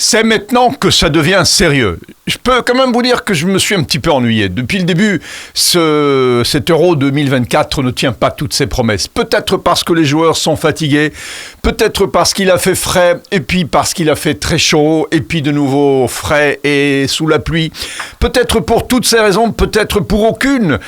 C'est maintenant que ça devient sérieux. Je peux quand même vous dire que je me suis un petit peu ennuyé. Depuis le début, cet Euro 2024 ne tient pas toutes ses promesses. Peut-être parce que les joueurs sont fatigués, peut-être parce qu'il a fait frais, et puis parce qu'il a fait très chaud, et puis de nouveau frais et sous la pluie. Peut-être pour toutes ces raisons, peut-être pour aucune.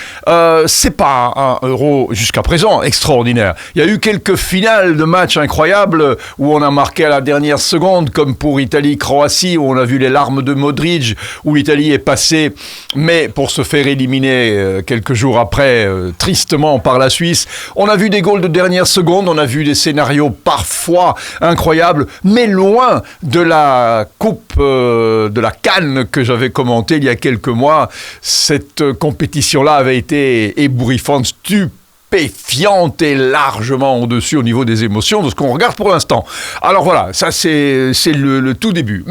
C'est pas un Euro jusqu'à présent extraordinaire. Il y a eu quelques finales de matchs incroyables où on a marqué à la dernière seconde, comme pour Italie-Croatie, où on a vu les larmes de Modric, où l'Italie est passée, mais pour se faire éliminer quelques jours après, tristement par la Suisse. On a vu des goals de dernière seconde, on a vu des scénarios parfois incroyables, mais loin de la coupe de la CAN que j'avais commentée il y a quelques mois. Cette compétition-là avait été ébouriffante, stupéfiante et largement au-dessus au niveau des émotions de ce qu'on regarde pour l'instant. Alors voilà, ça c'est le tout début.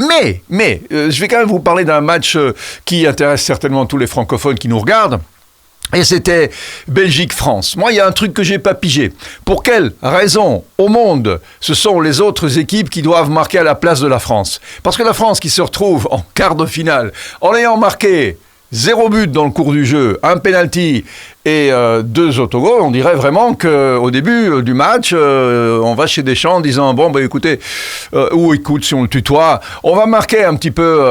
Mais je vais quand même vous parler d'un match qui intéresse certainement tous les francophones qui nous regardent. Et c'était Belgique-France. Moi, il y a un truc que j'ai pas pigé. Pour quelle raison au monde ce sont les autres équipes qui doivent marquer à la place de la France? Parce que la France qui se retrouve en quart de finale en ayant marqué 0 but dans le cours du jeu, un penalty et 2 autogols, on dirait vraiment qu'au début du match, on va chez Deschamps en disant « Bon, écoutez, ou écoute, si on le tutoie, on va marquer un petit peu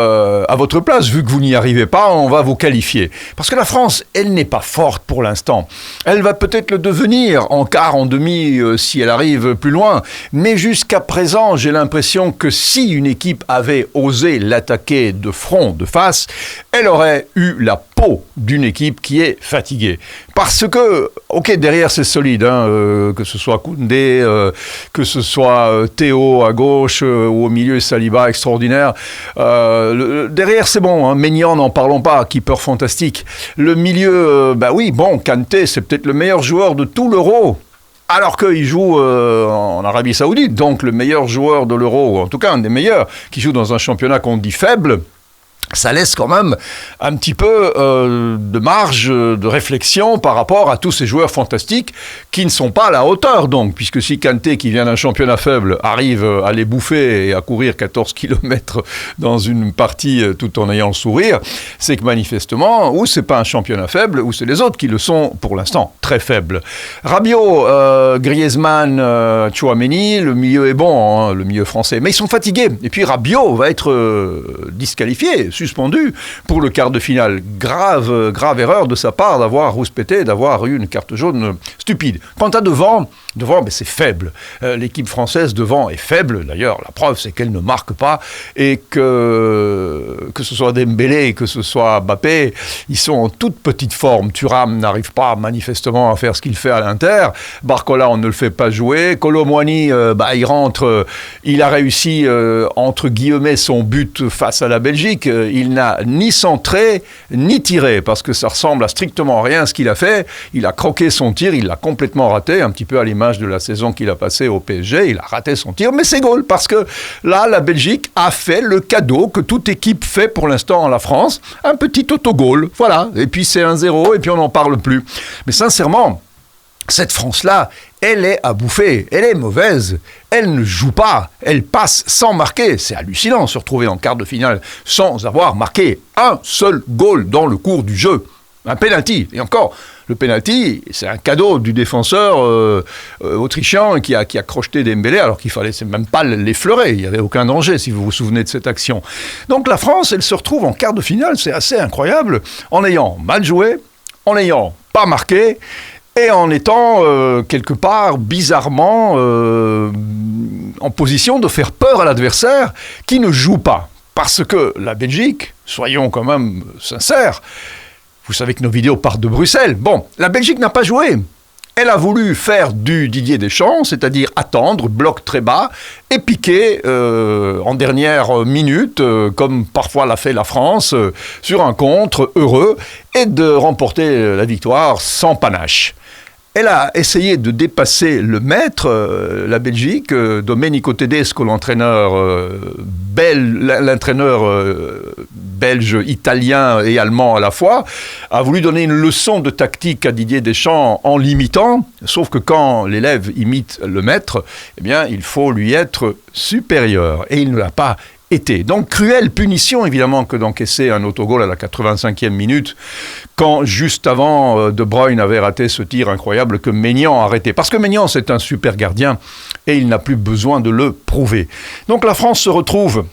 à votre place, vu que vous n'y arrivez pas, on va vous qualifier. » Parce que la France, elle n'est pas forte pour l'instant. Elle va peut-être le devenir en quart, en demi, si elle arrive plus loin. Mais jusqu'à présent, j'ai l'impression que si une équipe avait osé l'attaquer de front, de face, elle aurait eu la peau d'une équipe qui est fatiguée. Parce que, ok, derrière c'est solide, que ce soit Koundé, que ce soit Théo à gauche ou au milieu Saliba extraordinaire. Derrière c'est bon, Maignan n'en parlons pas, keeper fantastique. Le milieu, Kanté c'est peut-être le meilleur joueur de tout l'Euro. Alors qu'il joue en Arabie Saoudite, donc le meilleur joueur de l'Euro, ou en tout cas un des meilleurs, qui joue dans un championnat qu'on dit faible. Ça laisse quand même un petit peu de marge de réflexion par rapport à tous ces joueurs fantastiques qui ne sont pas à la hauteur, donc, puisque si Kanté, qui vient d'un championnat faible, arrive à les bouffer et à courir 14 km dans une partie tout en ayant le sourire, c'est que manifestement, ou c'est pas un championnat faible, ou c'est les autres qui le sont pour l'instant très faibles. Rabiot, Griezmann, Tchouaméni, le milieu est bon, le milieu français, mais ils sont fatigués. Et puis Rabiot va être disqualifié, suspendu pour le quart de finale. Grave erreur de sa part d'avoir rouspété, d'avoir eu une carte jaune stupide. Quant à devant, c'est faible. L'équipe française devant est faible. D'ailleurs, la preuve, c'est qu'elle ne marque pas et que ce soit Dembélé, que ce soit Mbappé, ils sont en toute petite forme. Thuram n'arrive pas manifestement à faire ce qu'il fait à l'Inter. Barcola, on ne le fait pas jouer. Kolo Muani, il rentre. Il a réussi, entre guillemets, son but face à la Belgique. Il n'a ni centré, ni tiré, parce que ça ressemble à strictement rien ce qu'il a fait. Il a croqué son tir, il l'a complètement raté, un petit peu à l'image de la saison qu'il a passée au PSG. Il a raté son tir, mais c'est goal, parce que là, la Belgique a fait le cadeau que toute équipe fait pour l'instant à la France, un petit autogol, voilà. Et puis c'est 1-0, et puis on n'en parle plus. Mais sincèrement, cette France-là, elle est à bouffer, elle est mauvaise, elle ne joue pas, elle passe sans marquer. C'est hallucinant de se retrouver en quart de finale sans avoir marqué un seul goal dans le cours du jeu. Un penalty, et encore, le penalty, c'est un cadeau du défenseur autrichien qui a crocheté Dembélé, alors qu'il fallait même pas l'effleurer, il n'y avait aucun danger, si vous vous souvenez de cette action. Donc la France, elle se retrouve en quart de finale, c'est assez incroyable, en ayant mal joué, en n'ayant pas marqué, et en étant quelque part bizarrement en position de faire peur à l'adversaire qui ne joue pas. Parce que la Belgique, soyons quand même sincères, vous savez que nos vidéos partent de Bruxelles. Bon, la Belgique n'a pas joué. Elle a voulu faire du Didier Deschamps, c'est-à-dire attendre, bloc très bas, et piquer en dernière minute, comme parfois l'a fait la France, sur un contre heureux, et de remporter la victoire sans panache. Elle a essayé de dépasser le maître, la Belgique. Domenico Tedesco, l'entraîneur belge, italien et allemand à la fois, a voulu donner une leçon de tactique à Didier Deschamps en l'imitant, sauf que quand l'élève imite le maître, eh bien, il faut lui être supérieur. Et il ne l'a pas été. Donc, cruelle punition, évidemment, que d'encaisser un autogol à la 85e minute, quand, juste avant, De Bruyne avait raté ce tir incroyable que Maignan a arrêté. Parce que Maignan, c'est un super gardien, et il n'a plus besoin de le prouver. Donc, la France se retrouve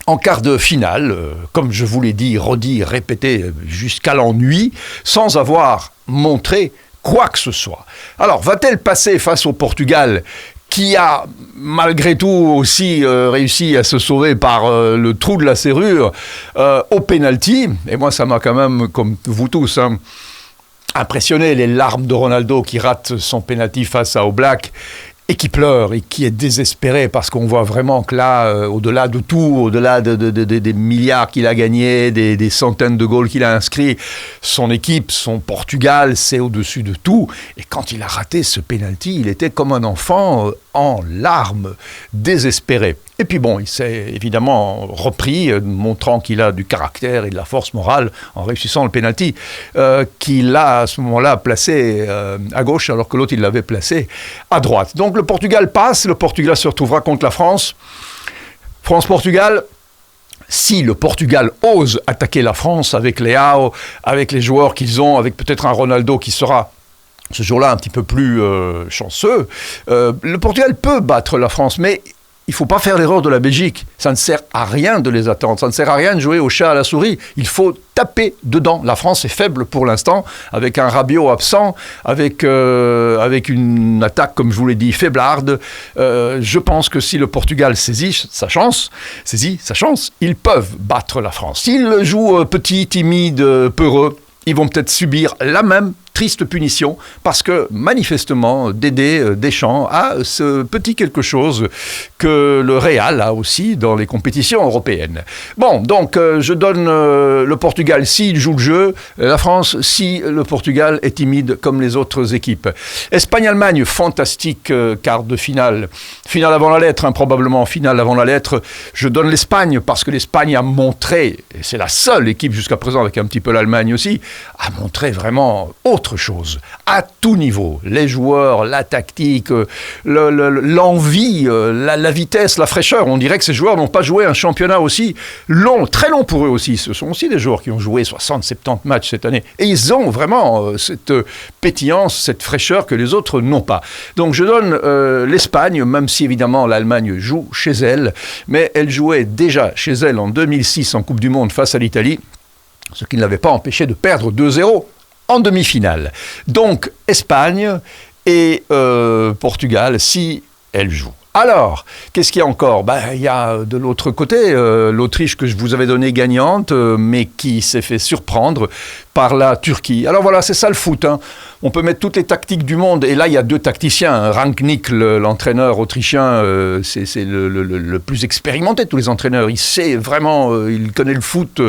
en quart de finale, comme je vous l'ai dit, redit, répété, jusqu'à l'ennui, sans avoir montré quoi que ce soit. Alors, va-t-elle passer face au Portugal, qui a malgré tout aussi réussi à se sauver par le trou de la serrure au pénalty? Et moi, ça m'a quand même, comme vous tous, impressionné, les larmes de Ronaldo qui rate son pénalty face à Oblak et qui pleure et qui est désespéré parce qu'on voit vraiment que là, au-delà de tout, au-delà des milliards qu'il a gagnés, des centaines de goals qu'il a inscrits, son équipe, son Portugal, c'est au-dessus de tout. Et quand il a raté ce penalty, il était comme un enfant en larmes, désespéré. Et puis bon, il s'est évidemment repris, montrant qu'il a du caractère et de la force morale en réussissant le penalty qu'il a à ce moment-là placé à gauche, alors que l'autre il l'avait placé à droite. Donc le Portugal passe, le Portugal se retrouvera contre la France. France-Portugal. Si le Portugal ose attaquer la France avec Leao, avec les joueurs qu'ils ont, avec peut-être un Ronaldo qui sera ce jour-là un petit peu plus chanceux, le Portugal peut battre la France, mais il ne faut pas faire l'erreur de la Belgique. Ça ne sert à rien de les attendre. Ça ne sert à rien de jouer au chat à la souris. Il faut taper dedans. La France est faible pour l'instant, avec un Rabiot absent, avec une attaque, comme je vous l'ai dit, faiblarde. Je pense que si le Portugal saisit sa chance, ils peuvent battre la France. S'ils jouent petit, timide, peureux, ils vont peut-être subir la même triste punition, parce que manifestement, Dédé Deschamps a ce petit quelque chose que le Real a aussi dans les compétitions européennes. Bon, donc je donne le Portugal s'il joue le jeu, la France si le Portugal est timide comme les autres équipes. Espagne-Allemagne, fantastique quart de finale. Finale avant la lettre, probablement finale avant la lettre. Je donne l'Espagne parce que l'Espagne a montré, et c'est la seule équipe jusqu'à présent avec un petit peu l'Allemagne aussi, a montré vraiment autre chose, à tout niveau, les joueurs, la tactique, l'envie, la vitesse, la fraîcheur. On dirait que ces joueurs n'ont pas joué un championnat aussi long, très long pour eux aussi. Ce sont aussi des joueurs qui ont joué 60-70 matchs cette année. Et ils ont vraiment cette pétillance, cette fraîcheur que les autres n'ont pas. Donc je donne l'Espagne, même si évidemment l'Allemagne joue chez elle, mais elle jouait déjà chez elle en 2006 en Coupe du Monde face à l'Italie, ce qui ne l'avait pas empêché de perdre 2-0 en demi-finale. Donc, Espagne et Portugal, si elle joue. Alors, qu'est-ce qu'il y a encore ? Il y a de l'autre côté l'Autriche que je vous avais donnée gagnante, mais qui s'est fait surprendre par la Turquie. Alors voilà, c'est ça le foot. On peut mettre toutes les tactiques du monde, et là il y a deux tacticiens. Rangnick, l'entraîneur autrichien, c'est le plus expérimenté de tous les entraîneurs. Il sait vraiment, il connaît le foot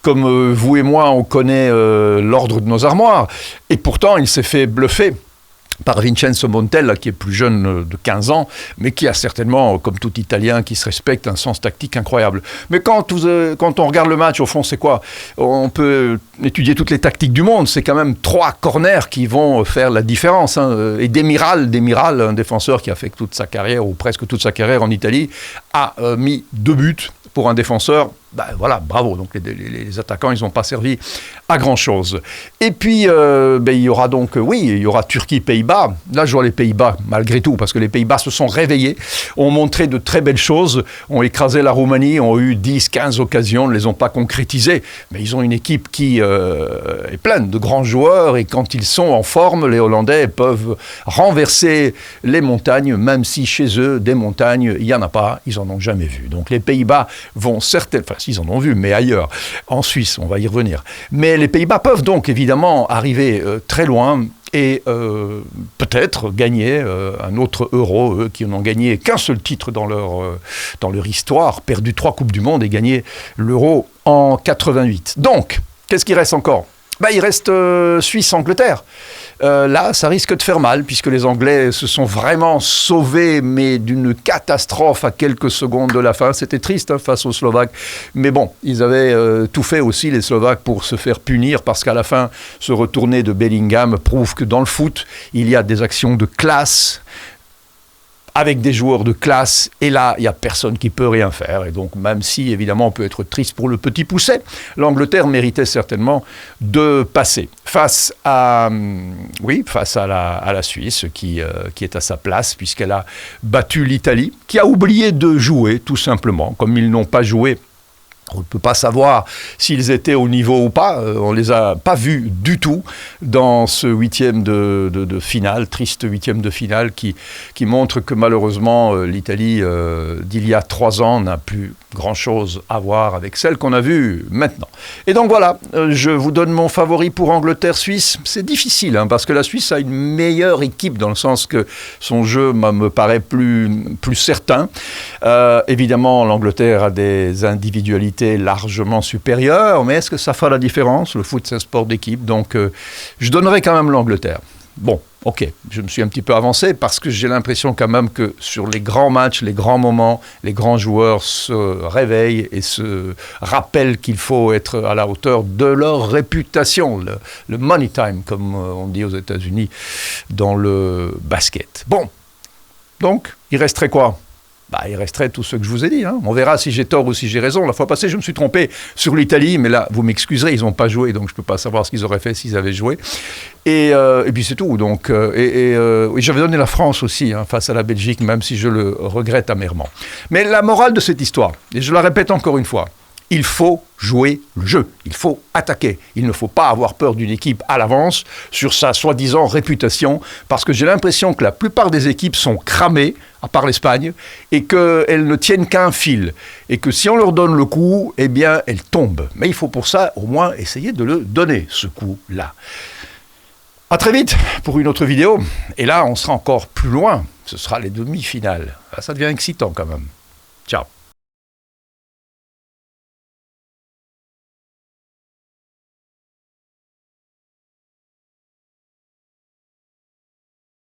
comme vous et moi, on connaît l'ordre de nos armoires. Et pourtant, il s'est fait bluffer par Vincenzo Montella, qui est plus jeune de 15 ans, mais qui a certainement, comme tout Italien qui se respecte, un sens tactique incroyable. Mais quand on regarde le match, au fond, c'est quoi ? On peut étudier toutes les tactiques du monde, c'est quand même 3 corners qui vont faire la différence. Et Demiral, un défenseur qui a fait toute sa carrière, ou presque toute sa carrière en Italie, a mis 2 buts pour un défenseur. Voilà, bravo. Donc les attaquants, ils n'ont pas servi à grand-chose. Et puis, il y aura donc, il y aura Turquie-Pays-Bas. Là, je vois les Pays-Bas, malgré tout, parce que les Pays-Bas se sont réveillés, ont montré de très belles choses, ont écrasé la Roumanie, ont eu 10-15 occasions, ne les ont pas concrétisées. Mais ils ont une équipe qui est pleine de grands joueurs, et quand ils sont en forme, les Hollandais peuvent renverser les montagnes, même si chez eux, des montagnes, il n'y en a pas, ils n'en ont jamais vu. Donc les Pays-Bas vont certainement... Ils en ont vu, mais ailleurs, en Suisse, on va y revenir. Mais les Pays-Bas peuvent donc évidemment arriver très loin et peut-être gagner un autre Euro, eux qui n'ont gagné qu'un seul titre dans leur histoire, perdu 3 Coupes du Monde et gagné l'Euro en 88. Donc, qu'est-ce qui reste encore ? Il reste Suisse-Angleterre. Là, ça risque de faire mal, puisque les Anglais se sont vraiment sauvés, mais d'une catastrophe à quelques secondes de la fin. C'était triste face aux Slovaques. Mais bon, ils avaient tout fait aussi, les Slovaques, pour se faire punir, parce qu'à la fin, ce retourné de Bellingham prouve que dans le foot, il y a des actions de classe avec des joueurs de classe, et là, il n'y a personne qui peut rien faire. Et donc, même si, évidemment, on peut être triste pour le petit Pousset, l'Angleterre méritait certainement de passer face à la Suisse, qui est à sa place, puisqu'elle a battu l'Italie, qui a oublié de jouer, tout simplement, comme ils n'ont pas joué. On ne peut pas savoir s'ils étaient au niveau ou pas. On ne les a pas vus du tout dans ce huitième de finale, triste huitième de finale qui montre que malheureusement l'Italie d'il y a 3 ans n'a plus grand-chose à voir avec celle qu'on a vue maintenant. Et donc voilà, je vous donne mon favori pour Angleterre-Suisse. C'est difficile parce que la Suisse a une meilleure équipe dans le sens que son jeu me paraît plus certain. Évidemment, l'Angleterre a des individualités largement supérieure, mais est-ce que ça fera la différence? Le foot, c'est un sport d'équipe, donc je donnerai quand même l'Angleterre. Bon, ok, je me suis un petit peu avancé parce que j'ai l'impression quand même que sur les grands matchs, les grands moments, les grands joueurs se réveillent et se rappellent qu'il faut être à la hauteur de leur réputation, le money time, comme on dit aux États-Unis dans le basket. Bon, donc, il resterait quoi? Il resterait tout ce que je vous ai dit. On verra si j'ai tort ou si j'ai raison. La fois passée, je me suis trompé sur l'Italie, mais là, vous m'excuserez, ils n'ont pas joué, donc je ne peux pas savoir ce qu'ils auraient fait s'ils avaient joué. Et puis c'est tout. Donc, j'avais donné la France aussi face à la Belgique, même si je le regrette amèrement. Mais la morale de cette histoire, et je la répète encore une fois, il faut jouer le jeu, il faut attaquer. Il ne faut pas avoir peur d'une équipe à l'avance sur sa soi-disant réputation, parce que j'ai l'impression que la plupart des équipes sont cramées, à part l'Espagne, et qu'elles ne tiennent qu'un fil. Et que si on leur donne le coup, eh bien, elles tombent. Mais il faut pour ça, au moins, essayer de le donner, ce coup-là. À très vite pour une autre vidéo. Et là, on sera encore plus loin. Ce sera les demi-finales. Ça devient excitant quand même. Ciao.